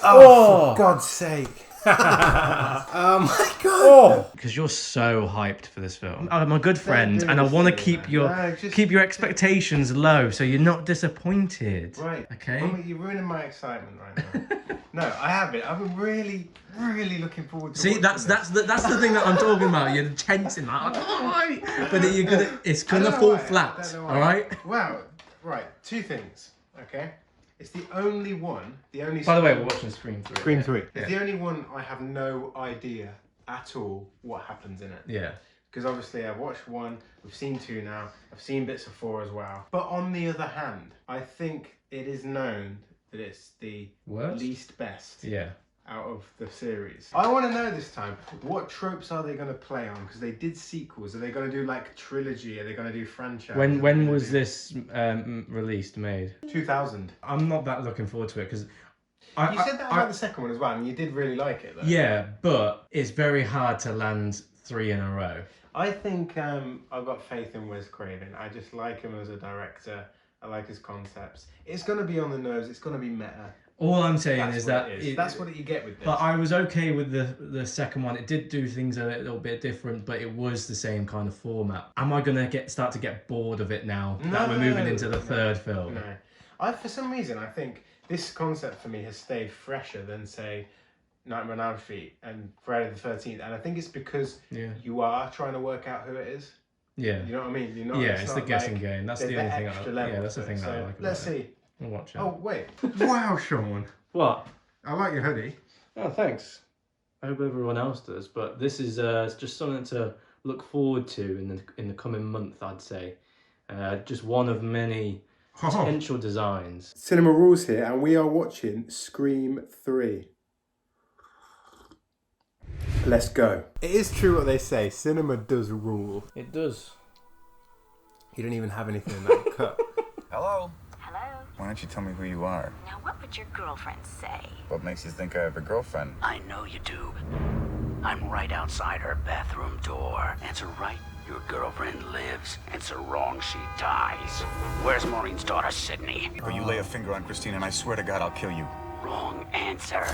Oh, for God's sake. Oh my God. Because you're so hyped for this film. I'm a good friend and I want to keep your expectations low so you're not disappointed. Right. Okay? You're ruining my excitement right now. No, I haven't. I've been really looking forward to See, that's the thing that I'm talking about. You're tensing like, but it's gonna fall flat. All right. Wow. Right. Two things. Okay. It's the only one. By the way, we're watching Scream 3. Scream 3. It's the only one I have no idea at all what happens in it. Yeah. Because obviously I've watched 1, we've seen 2 now, I've seen bits of 4 as well. But on the other hand, I think it is known that it's the least best. Yeah. Out of the series. I want to know this time, what tropes are they going to play on? Because they did sequels. Are they going to do like Trilogy? Are they going to do franchise? When was this made? 2000. I'm not that looking forward to it because you said that about the second one as well, and you did really like it though. Yeah, but it's very hard to land 3 in a row. I think I've got faith in Wes Craven. I just like him as a director. I like his concepts. It's going to be on the nose. It's going to be meta. All I'm saying is that that's what you get with this. But I was okay with the second one. It did do things a little bit different, but it was the same kind of format. Am I gonna start to get bored of it now that we're moving into the third film? No, for some reason I think this concept for me has stayed fresher than say Nightmare on Elm Street and Friday the 13th, and I think it's because you are trying to work out who it is. Yeah, you know what I mean. You're not. Yeah, it's the guessing game. That's the only thing. That's the thing that I like. Let's see. We'll watch it. Oh wait! Wow, Sean. What? I like your hoodie. Oh, thanks. I hope everyone else does. But this is just something to look forward to in the coming month, I'd say. Just one of many potential designs. Cinema Rules here, and we are watching Scream 3. Let's go. It is true what they say. Cinema does rule. It does. You don't even have anything in that cut. Hello? Hello? Why don't you tell me who you are? Now, what would your girlfriend say? What makes you think I have a girlfriend? I know you do. I'm right outside her bathroom door. Answer right, your girlfriend lives. Answer wrong, she dies. Where's Maureen's daughter, Sydney? Or you lay a finger on Christine and I swear to God I'll kill you. Wrong answer.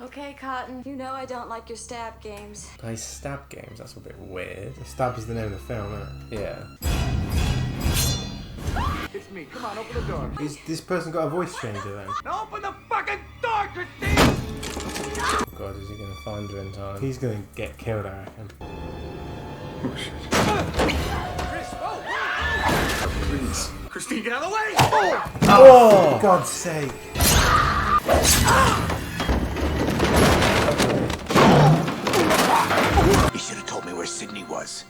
Okay, Cotton. You know I don't like your stab games. Play stab games? That's a bit weird. Stab is the name of the film, isn't it? Yeah. It's me. Come on, open the door. This person got a voice changer then? Open the fucking door, Christine! God, is he going to find her in time? He's going to get killed, I reckon. Oh, shit. Chris, Please. Christine, get out of the way! Oh, for God's sake. You should have told me where Sydney was.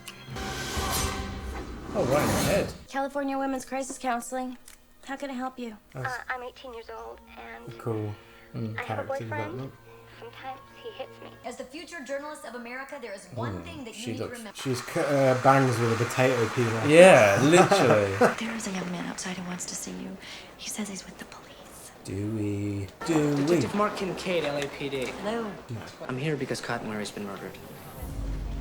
Oh, right in the head. California Women's Crisis Counseling. How can I help you? I'm 18 years old, and Cool. I have a boyfriend. Sometimes he hits me. As the future journalist of America, there is one thing that you need to remember. She's cut her bangs with a potato peeler. Yeah, literally. There is a young man outside who wants to see you. He says he's with the police. Detective Mark Kincaid, LAPD. Hello. I'm here because Cotton Ware's been murdered.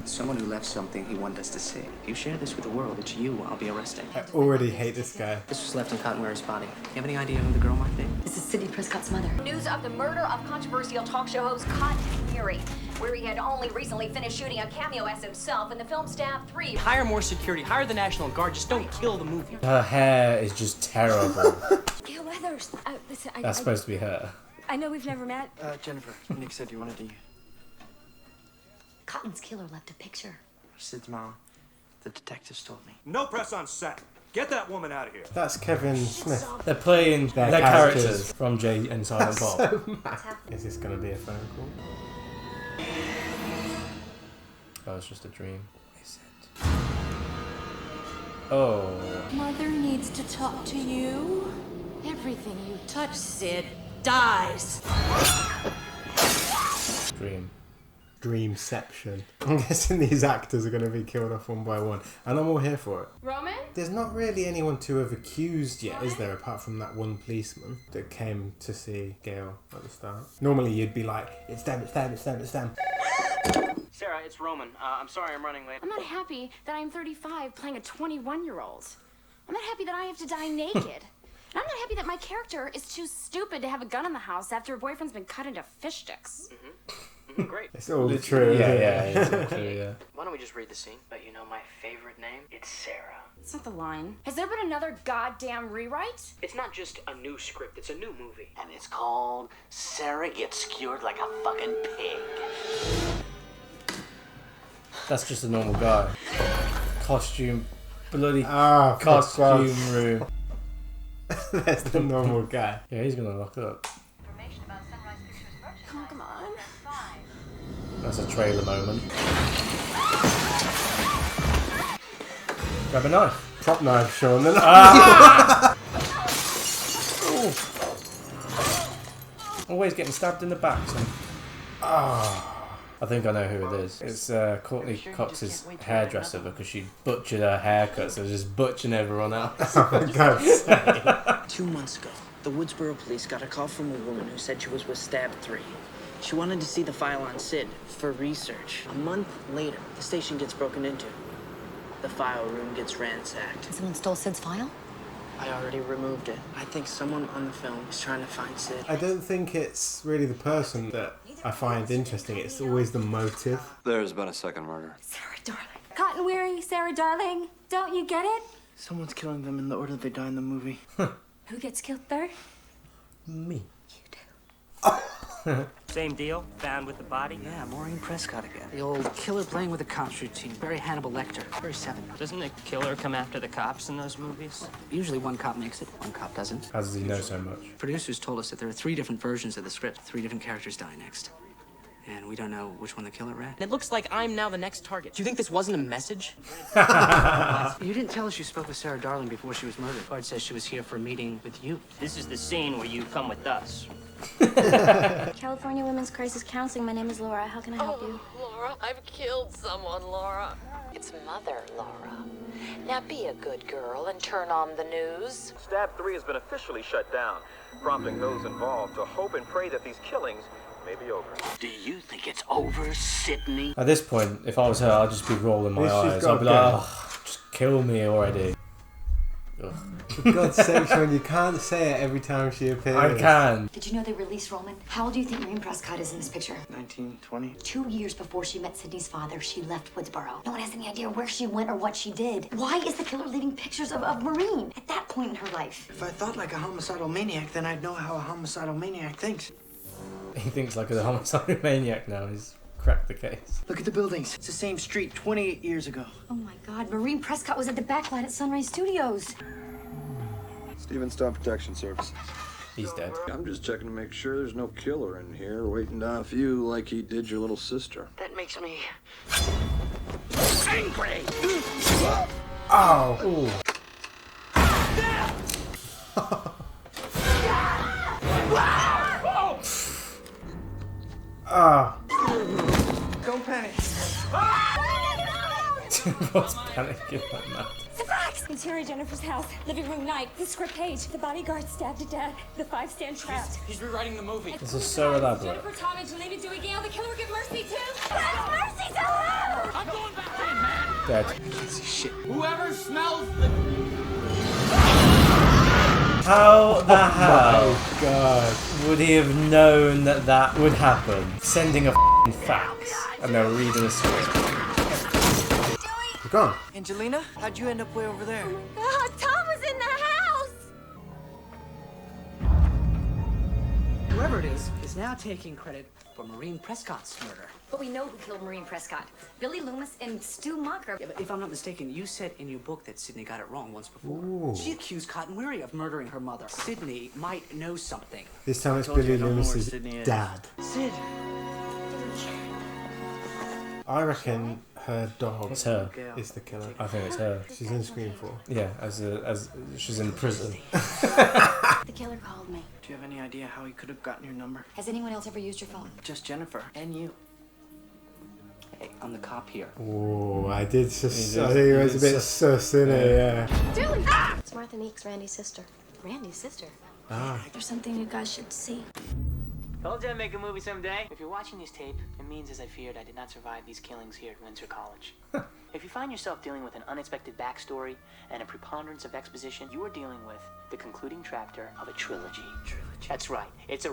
Someone who left something he wanted us to see. If you share this with the world, it's you I'll be arresting. I already hate this guy. This was left in Cotton Ware's body. You have any idea who the girl might be? This is Sidney Prescott's mother. News of the murder of controversial talk show host Cotton Fury, where he had only recently finished shooting a cameo as himself in the film Staff 3. Hire more security. Hire the National Guard. Just don't kill the movie. Her hair is just terrible. Gail Weathers. Listen, That's supposed to be her. I know we've never met. Jennifer, Nick said you wanted to... Cotton's killer left a picture. Sid's mom. The detectives told me. No press on set. Get that woman out of here. That's Kevin Smith. They're playing their characters from Jay and Silent Bob. So mad. Is this going to be a phone call? Oh, it's just a dream. Is it? Oh. Mother needs to talk to you. Everything you touch, Sid, dies. Dream. Dreamception. I'm guessing these actors are going to be killed off one by one, and I'm all here for it. Roman? There's not really anyone to have accused yet, is there, apart from that one policeman that came to see Gail at the start? Normally you'd be like, it's them, it's them, it's them, it's them. Sarah, it's Roman. I'm sorry I'm running late. I'm not happy that I'm 35 playing a 21-year-old. I'm not happy that I have to die naked. And I'm not happy that my character is too stupid to have a gun in the house after her boyfriend's been cut into fish sticks. Great. It's all true. It's all true, yeah. Why don't we just read the scene? But you know my favorite name? It's Sarah. It's not the line. Has there been another goddamn rewrite? It's not just a new script, it's a new movie. And it's called Sarah Gets Skewered Like a Fucking Pig. That's just a normal guy. Costume, bloody Ah, costume room. That's the normal guy. Yeah, he's gonna lock up. Come on. That's a trailer moment. Grab a knife. Prop knife, Sean. Always getting stabbed in the back. So. I think I know who it is. It's Courtney Cox's hairdresser because she butchered her haircut, so just butchering everyone else. Oh my God. 2 months ago, the Woodsboro police got a call from a woman who said she was with Stab 3. She wanted to see the file on Sid for research. A month later, the station gets broken into. The file room gets ransacked. Someone stole Sid's file? I already removed it. I think someone on the film is trying to find Sid. I don't think it's really the person that I find interesting. It's always the motive. There's been a second murder. Sarah, darling. Cotton weary, Sarah, darling. Don't you get it? Someone's killing them in the order they die in the movie. Who gets killed third? Me. Same deal? Found with the body? Yeah, Maureen Prescott again. The old killer playing with the cops routine. Very Hannibal Lecter. Very Seven. Doesn't the killer come after the cops in those movies? Usually one cop makes it, one cop doesn't. How does he know so much? Producers told us that there are 3 different versions of the script. 3 different characters die next. And we don't know which one the killer read. It looks like I'm now the next target. Do you think this wasn't a message? You didn't tell us you spoke with Sarah Darling before she was murdered. Bard says she was here for a meeting with you. This is the scene where you come with us. California Women's Crisis Counseling. My name is Laura. How can I help you? Laura, I've killed someone, Laura. It's Mother, Laura. Now be a good girl and turn on the news. Stab 3 has been officially shut down, prompting those involved to hope and pray that these killings may be over. Do you think it's over, Sydney? At this point, if I was her, I'd just be rolling my eyes. I'd be like, oh, just kill me already. Ugh. For God's sake, Sean, you can't say it every time she appears. I can. Did you know they released Roman? How old do you think Maureen Prescott is in this picture? 19, 20. 2 years before she met Sydney's father, she left Woodsboro. No one has any idea where she went or what she did. Why is the killer leaving pictures of Maureen at that point in her life? If I thought like a homicidal maniac, then I'd know how a homicidal maniac thinks. He thinks like a homicidal maniac now. He's cracked the case. Look at the buildings. It's the same street 28 years ago. Oh my God, Maureen Prescott was at the backlight at Sunrise Studios. Steven Stone Protection Service. He's dead. I'm just checking to make sure there's no killer in here waiting off you like he did your little sister. That makes me Angry! Oh! Ooh. Ah! Don't panic. What's panicking like that? The facts! Interior Jennifer's house. Living room night. The script page. The bodyguard stabbed to death. The 5 stand trapped. He's rewriting the movie. This is so elaborate. Jennifer, Tom, Angelina, Dewey, Gale. The killer will get mercy too. Let mercy to her! I'm going back in, man! Dead. Can't see shit. Whoever smells the... How the hell Oh God! would he have known that that would happen? Sending a fax and they're reading a script. You're gone. Angelina, how'd you end up way over there? God, Tom was in the house! Whoever it is now taking credit for Maureen Prescott's murder. But we know who killed Maureen Prescott. Billy Loomis and Stu Mocker. Yeah, but if I'm not mistaken, you said in your book that Sydney got it wrong once before. Ooh. She accused Cotton Weary of murdering her mother. Sydney might know something. This time it's I told you Billy I don't know where Loomis's Sydney is. dad. Sid. I reckon her dog It's her. is the killer. I think it's her. She's in Scream 4. Yeah, as she's in prison. The killer called me. Do you have any idea how he could have gotten your number? Has anyone else ever used your phone? Just Jennifer and you. Hey, I'm the cop here. Oh, I did sus. You I did- think it you was a did bit sus. sus in it, yeah. Julie! It's Martha Meeks, Randy's sister. Randy's sister. Ah. There's something you guys should see. Told you I'd make a movie someday. If you're watching this tape, it means, as I feared, I did not survive these killings here at Windsor College. If you find yourself dealing with an unexpected backstory and a preponderance of exposition, you are dealing with the concluding chapter of a trilogy. That's right.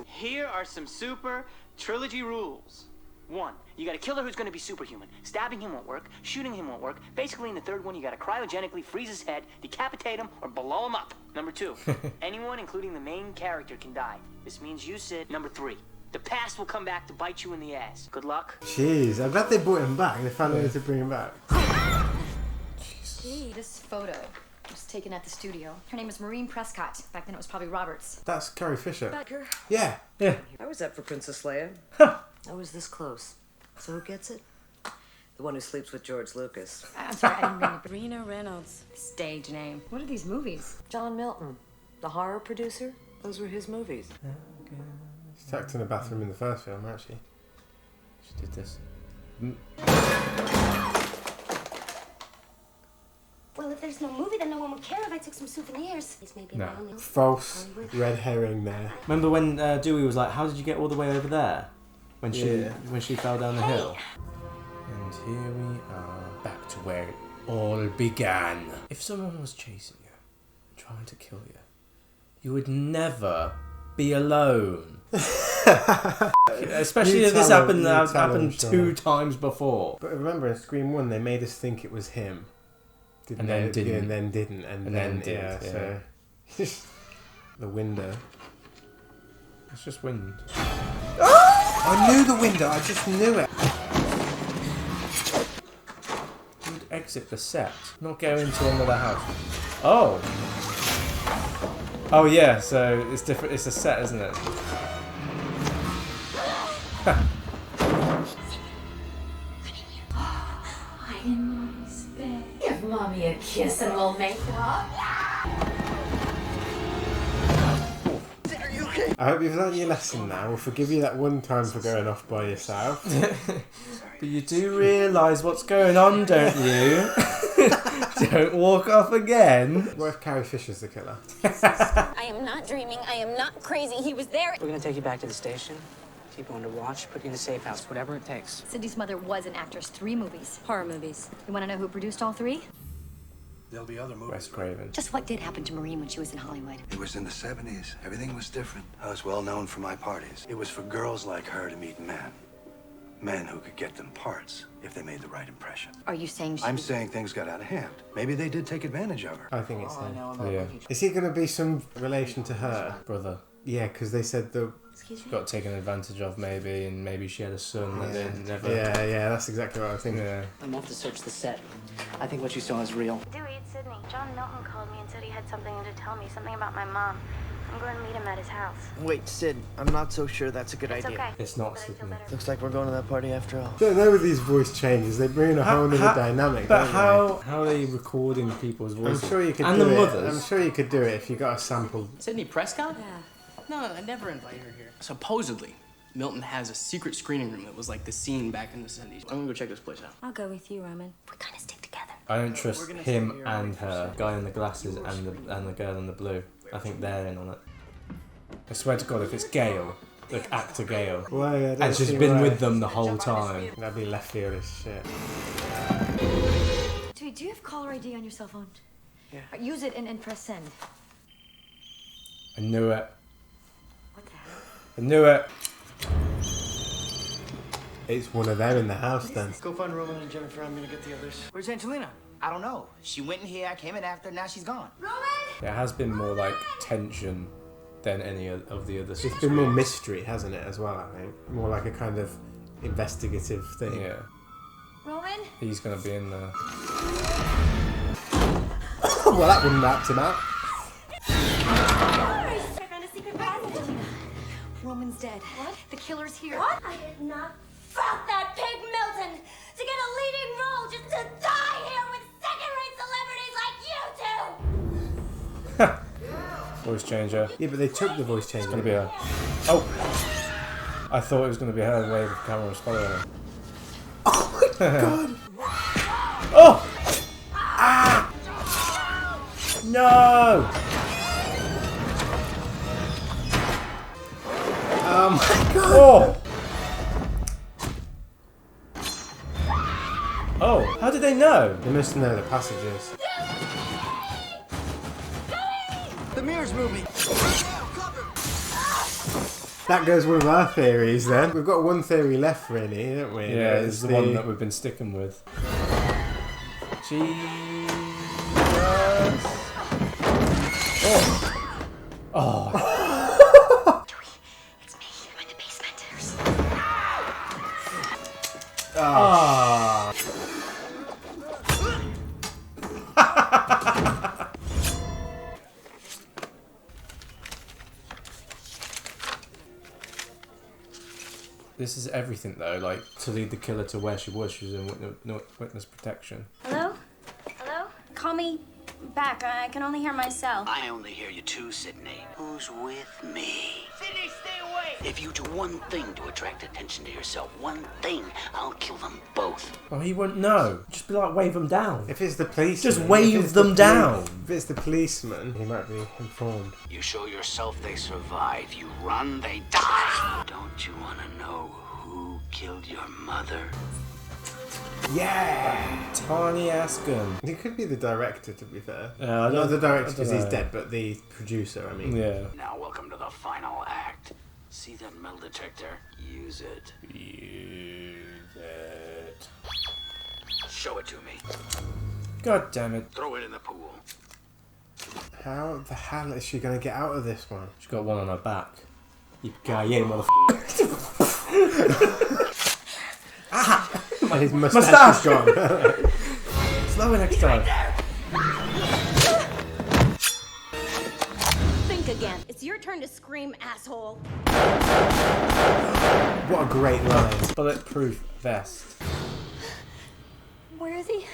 Here are some super trilogy rules. 1, you got a killer who's going to be superhuman. Stabbing him won't work. Shooting him won't work. Basically, in the third one, you got to cryogenically freeze his head, decapitate him, or blow him up. Number 2, anyone, including the main character, can die. This means you, Sid. Number 3, the past will come back to bite you in the ass. Good luck. Jeez, I'm glad they brought him back. They found a way to bring him back. Gee, this photo was taken at the studio. Her name is Maureen Prescott. Back then it was probably Roberts. That's Carrie Fisher. Becker. Yeah. I was up for Princess Leia. I was this close. So who gets it? The one who sleeps with George Lucas. I'm sorry, I didn't mean to. Rena Reynolds. Stage name. What are these movies? John Milton, the horror producer. Those were his movies. She's tucked in a bathroom in the first film, actually. She did this. Well, if there's no movie, then no one would care if I took some souvenirs. This may be No. my only... False red herring there. Remember when Dewey was like, "How did you get all the way over there?" When she fell down the hill. And here we are, back to where it all began. If someone was chasing you, trying to kill you, you would never be alone. Especially if this happened 2 times before. But remember, in Scream 1, they made us think it was him. And then didn't. And then did. Yeah. So the window. It's just wind. I knew the window. I just knew it. You would exit the set, not go into another house. Oh. Oh yeah. So it's different. It's a set, isn't it? Give Mommy a kiss and we'll make love. I hope you've learned your lesson now. We'll forgive you that one time for going off by yourself. But you do realise what's going on, don't you? Don't walk off again. What if Carrie Fisher's the killer? I am not dreaming. I am not crazy. He was there. We're gonna take you back to the station, keep you under watch, put you in a safe house, whatever it takes. Cindy's mother was an actress. 3 movies. Horror movies. You want to know who produced all 3? There'll be other movies. Wes Craven. Just what did happen to Maureen when she was in Hollywood? It was in the 70s. Everything was different. I was well known for my parties. It was for girls like her to meet men. Men who could get them parts if they made the right impression. Are you saying I'm saying things got out of hand. Maybe they did take advantage of her. I think it's him. Yeah. Is he going to be some relation to her? Brother. Yeah, because they said the... Got taken advantage of maybe, and maybe she had a son that they never... Yeah, that's exactly what I think. Yeah. I'm off to search the set. I think what you saw is real. Dewey, it's Sydney. John Milton called me and said he had something to tell me. Something about my mom. I'm going to meet him at his house. Wait, Sid, I'm not so sure that's a good It's idea. okay. It's not But I feel Sydney. better. Looks like we're going to that party after all. I don't know with these voice changes. They bring in a whole other dynamic. But don't how are they recording people's they? voices? I'm sure you could and do the it. mothers. I'm sure you could do it if you got a sample. Sydney Prescott? Yeah. No, I never invited her here. Supposedly, Milton has a secret screening room that was like the scene back in the 70s. I'm gonna go check this place out. I'll go with you, Roman. We're gonna stick together. I don't trust him and her. Guy in the glasses and the girl in the blue. I think they're in on it. I swear to God, if it's Gail, like actor Gail, Well, yeah, and she's been with them the whole time. That'd be left field as shit. Dewey, do you have caller ID on your cell phone? Yeah. Use it and press send. I knew it. What the hell? I knew it. It's one of them in the house then. Go find Roman and Jennifer. I'm gonna get the others. Where's Angelina? I don't know. She went in here, I came in after, now she's gone. There has been more like tension than any of the other. It's been more mystery, hasn't it, as well, I think. More like a kind of investigative thing. Yeah. Roman? He's gonna be in there. Well, that wouldn't have him out. I found a secret passage. Roman's dead. What? The killer's here. What? I did not fuck that pig Milton to get a leading role just to die here with second-rate celebrities like you two. Voice changer. Yeah, but they took the voice changer. It's gonna be her. Oh! I thought it was gonna be her the way the camera was following her. Oh my God! Oh! Ah! No! Oh my God! Oh! How did they know? They must know the passages. The mirror's moving. That goes one of our theories then. We've got one theory left really, don't we? Yeah, it's the one that we've been sticking with. Jesus. Oh. Oh. It's me. I'm in the basement. Ah. This is everything though, like to lead the killer to where she was in witness protection. Hello? Hello? Call me back. I can only hear myself. I only hear you too, Sydney. Who's with me? Sydney, stay away! If you do one thing to attract attention to yourself, one thing, I'll kill them both. Oh, he won't know. Just be like, wave them down. If it's the police, just wave them down. If it's the policeman, he might be informed. You show yourself they survive. You run, they die. Don't you want to know who killed your mother? Yeah! Tiny ass gun. He could be the director, to be fair. Not the director because he's dead, but the producer, I mean. Yeah. Now, welcome to the final act. See that metal detector? Use it. Use it. Show it to me. God damn it. Throw it in the pool. How the hell is she going to get out of this one? She's got one on her back. Yippee-ki-yay, motherfucker. Ah! His mustache is gone. Slower next time. Think again. It's your turn to scream, asshole. What a great line. Bulletproof vest. Where is he?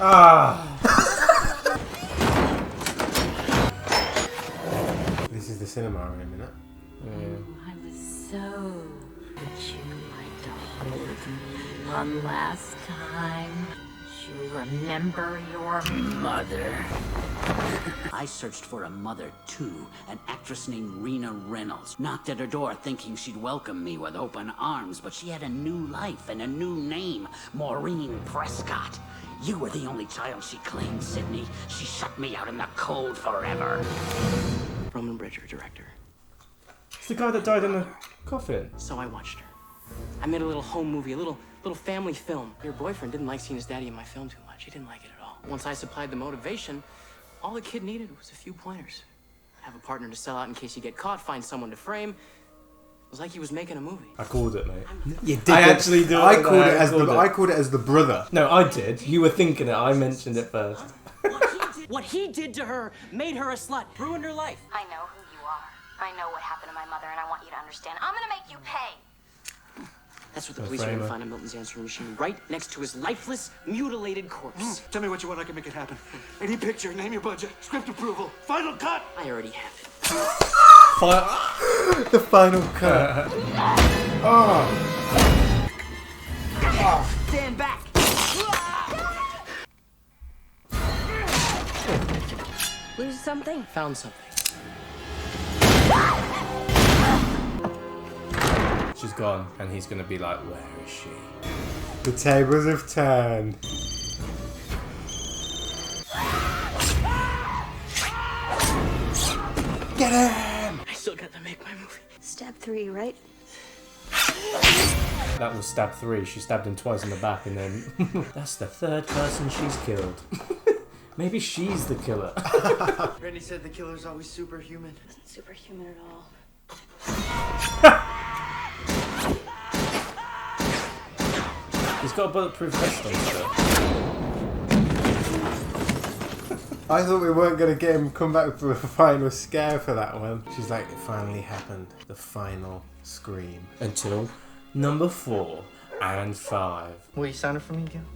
Ah! This is the cinema room, isn't it? Yeah. I was so. Would you like to hold me one last time? You remember your mother? I searched for a mother, too. An actress named Rena Reynolds. Knocked at her door thinking she'd welcome me with open arms, but she had a new life and a new name. Maureen Prescott. You were the only child she claimed, Sydney. She shut me out in the cold forever. Roman Bridger, director. It's the guy that died in the coffin. So I watched her. I made a little home movie, a little family film. Your boyfriend didn't like seeing his daddy in my film too much. He didn't like it at all. Once I supplied the motivation, all the kid needed was a few pointers. Have a partner to sell out in case you get caught, find someone to frame. It was like he was making a movie. I called it, mate. You did. I actually do. I called it as the brother. No, I did. You were thinking it. I mentioned it first. What he did to her made her a slut, ruined her life. I know who you are. I know what happened to my mother, and I want you to understand. I'm gonna make you pay. That's what the police are gonna find on Milton's answering machine, right next to his lifeless, mutilated corpse. Tell me what you want, I can make it happen. Any picture, name your budget, script approval, final cut! I already have it. The final cut. Oh. Stand back! Lose something? Found something. She's gone, and he's gonna be like, where is she? The tables have turned. Get him! I still got to make my movie. Step 3, right? That was stab 3. She stabbed him twice in the back, and then that's the third person she's killed. Maybe she's the killer. Randy said the killer's always superhuman. Isn't superhuman at all. He's got a bulletproof vest on still. I thought we weren't going to get him come back for a final scare for that one. She's like, it finally happened. The final scream. Until number 4 and 5. Will you sign it for me again?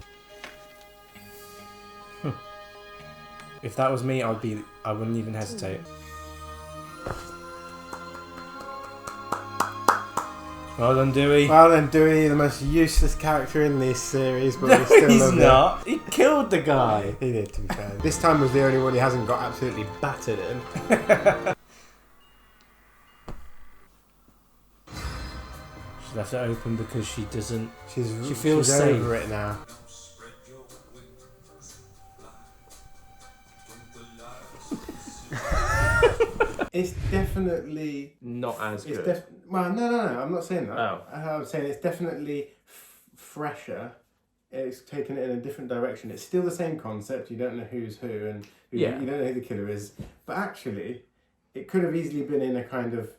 If that was me, I wouldn't even hesitate. Well done, Dewey. Well done, Dewey, the most useless character in this series, but No, we still he's love not. He killed the guy. He did, to be fair. This time was the only one he hasn't got absolutely battered in. She left it open because she doesn't. She feels she's safe. over it now. It's definitely not as good. Well, no, I'm not saying that. Oh. I'm saying it's definitely fresher. It's taken it in a different direction. It's still the same concept. You don't know who's who, and you don't know who the killer is. But actually, it could have easily been in a kind of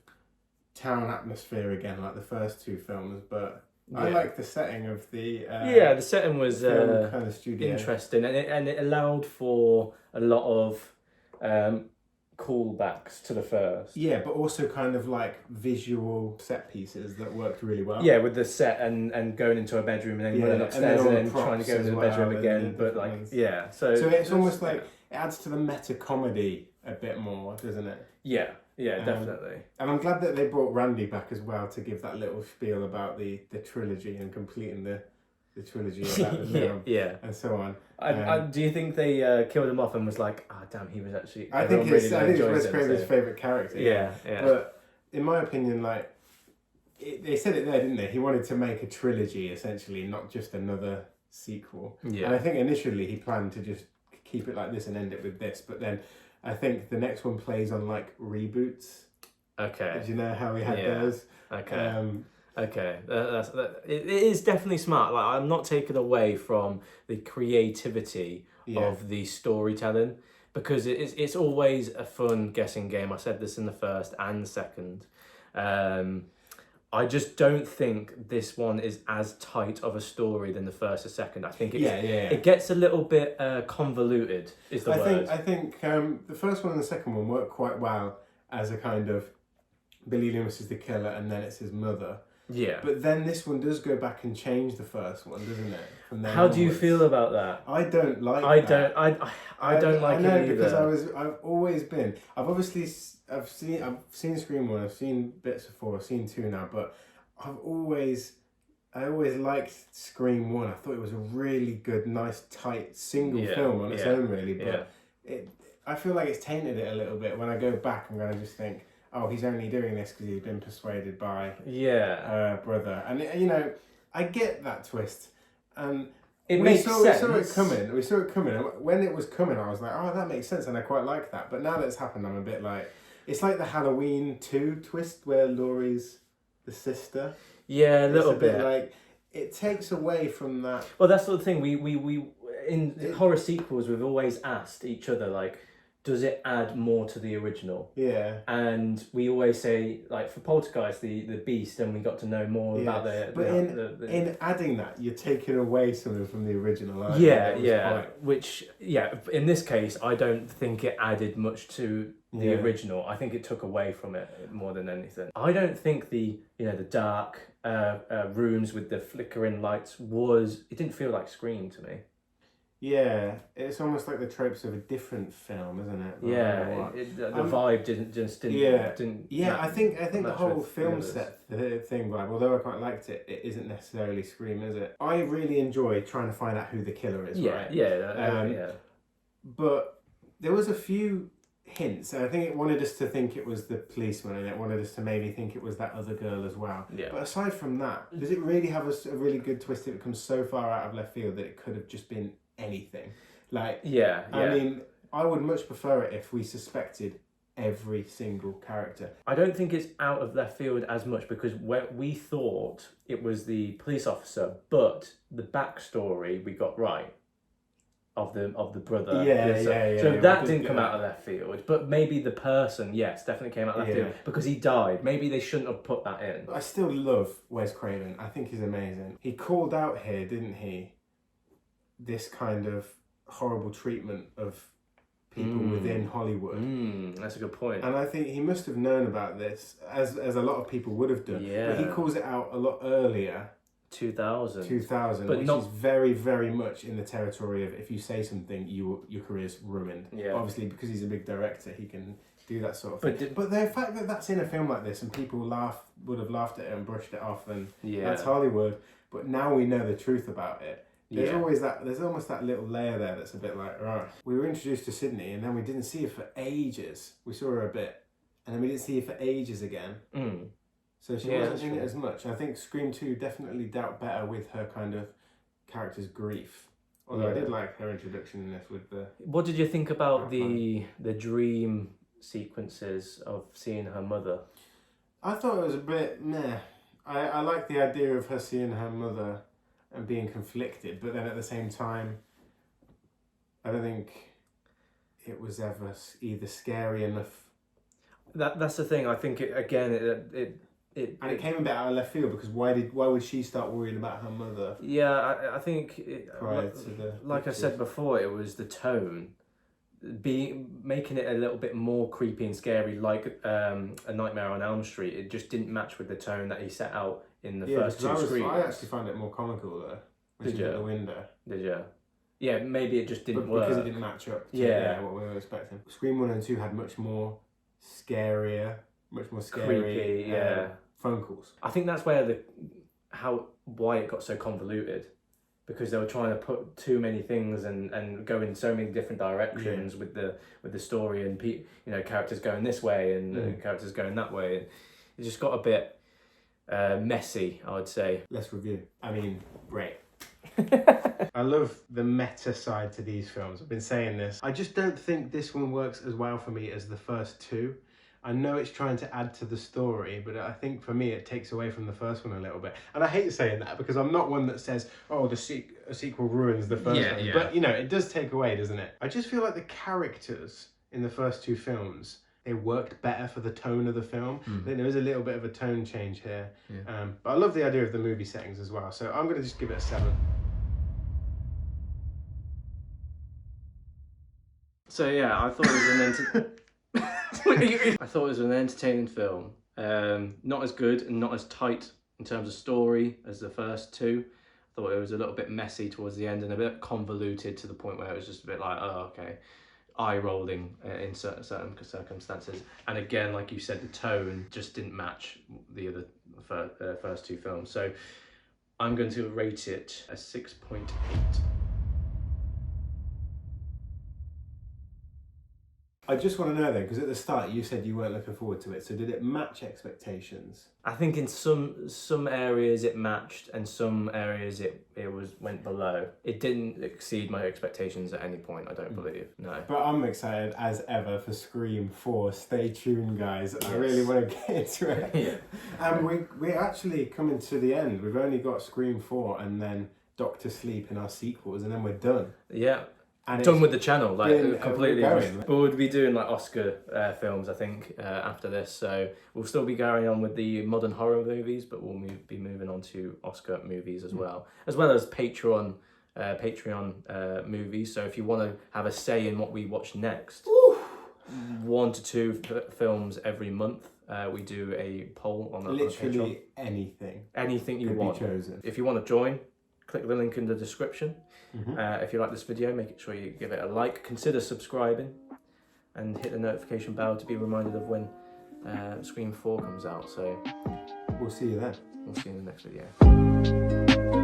town atmosphere again, like the first two films. But I like the setting of the. The setting was kind of studio. interesting, and it allowed for a lot of callbacks to the first. Yeah, but also kind of like visual set pieces that worked really well. Yeah, with the set and going into a bedroom and then running upstairs and then trying to go into the bedroom again. But like, ones. So it's almost like it adds to the meta comedy a bit more, doesn't it? Yeah, definitely. And I'm glad that they brought Randy back as well to give that little spiel about the trilogy and completing the trilogy about the film and so on. Do you think they killed him off and was like, damn, he was actually... I think it's Wes Craven's favourite character. Yeah. But in my opinion, like, they said it there, didn't they? He wanted to make a trilogy, essentially, not just another sequel. Yeah. And I think initially he planned to just keep it like this and end it with this, but then I think the next one plays on, like, reboots. Okay. Did you know how we had those? Okay. Okay, it is definitely smart. Like, I'm not taken away from the creativity of the storytelling, because it's always a fun guessing game. I said this in the first and second. I just don't think this one is as tight of a story than the first or second. I think it gets a little bit convoluted, is the word. I think the first one and the second one work quite well as a kind of Billy Loomis is the killer and then it's his mother. Yeah. But then this one does go back and change the first one, doesn't it? From then How do you onwards. feel about that? I don't like that. I don't like it either. Because I've always been. I've seen Scream 1, I've seen bits of 4, I've seen 2 now, but I always liked Scream 1. I thought it was a really good, nice, tight single film on its own, really. But I feel like it's tainted it a little bit. When I go back, I'm going to just think, oh, he's only doing this because he's been persuaded by brother. And, I get that twist. And it makes sense. We saw it coming. And when it was coming, I was like, oh, that makes sense. And I quite like that. But now that it's happened, I'm a bit like... It's like the Halloween 2 twist where Laurie's the sister. Yeah, a little bit. Like, it takes away from that... Well, that's the thing. We in horror sequels, we've always asked each other, like, does it add more to the original? Yeah. And we always say, like, for Poltergeist, the beast, and we got to know more about in adding that, you're taking away something from the original. Which, in this case, I don't think it added much to the original. I think it took away from it more than anything. I don't think the dark rooms with the flickering lights it didn't feel like Scream to me. Yeah, it's almost like the tropes of a different film, isn't it? The vibe didn't. I think the whole film set thing vibe, although I quite liked it, it isn't necessarily Scream, is it? I really enjoy trying to find out who the killer is. But there was a few hints, and I think it wanted us to think it was the policeman, and it wanted us to maybe think it was that other girl as well. Yeah. But aside from that, does it really have a really good twist if it comes so far out of left field that it could have just been anything? Like, I mean, I would much prefer it if we suspected every single character. I don't think it's out of left field as much, because we thought it was the police officer, but the backstory we got right of the brother. So that didn't come out of left field, but maybe the person, definitely came out of left field because he died. Maybe they shouldn't have put that in. I still love Wes Craven. I think he's amazing. He called out here, didn't he, this kind of horrible treatment of people within Hollywood. That's a good point. And I think he must have known about this, as a lot of people would have done. Yeah. But he calls it out a lot earlier. 2000, but which is very, very much in the territory of if you say something, your career's ruined. Yeah. Obviously, because he's a big director, he do that sort of thing. But the fact that that's in a film like this and people would have laughed at it and brushed it off, and that's Hollywood. But now we know the truth about it. There's always that. There's almost that little layer there that's a bit like, right. We were introduced to Sydney, and then we didn't see her for ages. We saw her a bit, and then we didn't see her for ages again. So she wasn't in it as much. I think Scream 2 definitely dealt better with her kind of character's grief. Although I did like her introduction in this with the... What did you think about the dream sequences of seeing her mother? I thought it was a bit meh. I like the idea of her seeing her mother and being conflicted, but then at the same time, I don't think it was ever either scary enough. That's the thing. I think it came a bit out of left field, because why would she start worrying about her mother? Yeah, I think prior to the like pictures. I said before, it was the tone, making it a little bit more creepy and scary, like A Nightmare on Elm Street. It just didn't match with the tone that he set out in the first two screens. I actually found it more comical though. Did you? At the window. Did you? Yeah, maybe it just didn't work because it didn't match up to what we were expecting. Scream 1 and 2 had much more scary creepy, phone calls. I think that's where why it got so convoluted, because they were trying to put too many things and go in so many different directions with the story, and characters going this way and characters going that way. It just got a bit messy, I would say. Let's review. I mean, great. I love the meta side to these films. I've been saying this. I just don't think this one works as well for me as the first two. I know it's trying to add to the story, but I think for me it takes away from the first one a little bit. And I hate saying that, because I'm not one that says, oh, a sequel ruins the first one. But, it does take away, doesn't it? I just feel like the characters in the first two films, they worked better for the tone of the film. I think there is a little bit of a tone change here. But I love the idea of the movie settings as well. So I'm going to just give it a 7. So yeah, I thought it was an entertaining film. Not as good and not as tight in terms of story as the first two. I thought it was a little bit messy towards the end and a bit convoluted to the point where it was just a bit like, oh, okay, eye-rolling in certain circumstances. And again, like you said, the tone just didn't match the other first two films. So I'm going to rate it a 6.8. I just want to know then, because at the start you said you weren't looking forward to it. So did it match expectations? I think in some areas it matched, and some areas it went below. It didn't exceed my expectations at any point, I don't believe. No. But I'm excited as ever for Scream 4. Stay tuned, guys. Yes. I really want to get into it. And we're actually coming to the end. We've only got Scream 4 and then Doctor Sleep in our sequels, and then we're done. Yeah. And done with the channel, like completely. But we'll be doing like Oscar films, I think, after this. So we'll still be going on with the modern horror movies, but we'll be moving on to Oscar movies as well as Patreon movies. So if you want to have a say in what we watch next, 1 to 2 films every month. We do a poll on literally anything you want. Chosen. If you want to join, click the link in the description. If you like this video, make sure you give it a like, consider subscribing, and hit the notification bell to be reminded of when Scream 4 comes out. So we'll see you then. We'll see you in the next video.